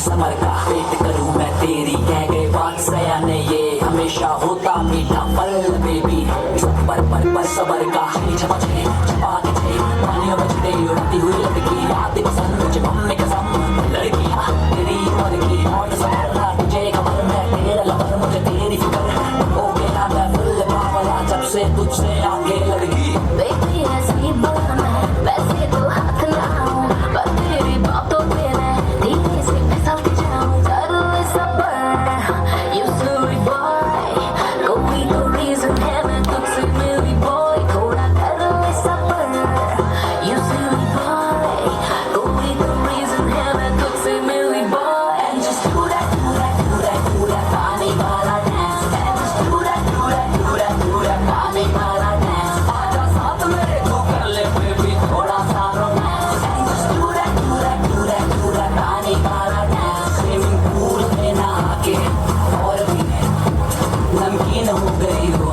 summer का wait करूं मैं तेरी कह गए बात सयाने ये हमेशा होता मीठा पल बेबी पर सबर का छपा छे छपा के छे पानियों में छुटे उड़ती हुई लड़की आती पसंद मुझे मम्मी कसम लड़कियां तेरी उम्र की और संभलना तुझे खबर मैं तेरा लवर मुझे तेरी फिक्र हो गया मैं फुल पावला जब से तुझसे आगे लड़की बेबी ऐसी बोल मैं वैसे तो हाथ ना हूँ पर तेरी बातों पे मैं धीरे से फिसलती जाऊँ कर ले सबर you silly boy कोई तो reason है मैं तुझसे मिली boy थोड़ा कर ले सबर you silly boy कोई तो reason है मैं तुझसे मिली boy and just do that पानी वाला dance and just do that पानी वाला dance आजा साथ मेरे को कर ले baby थोड़ा सा romance and just do that पानी वाला dance swimming pool में नहा के और भी नमकीन हो गई हो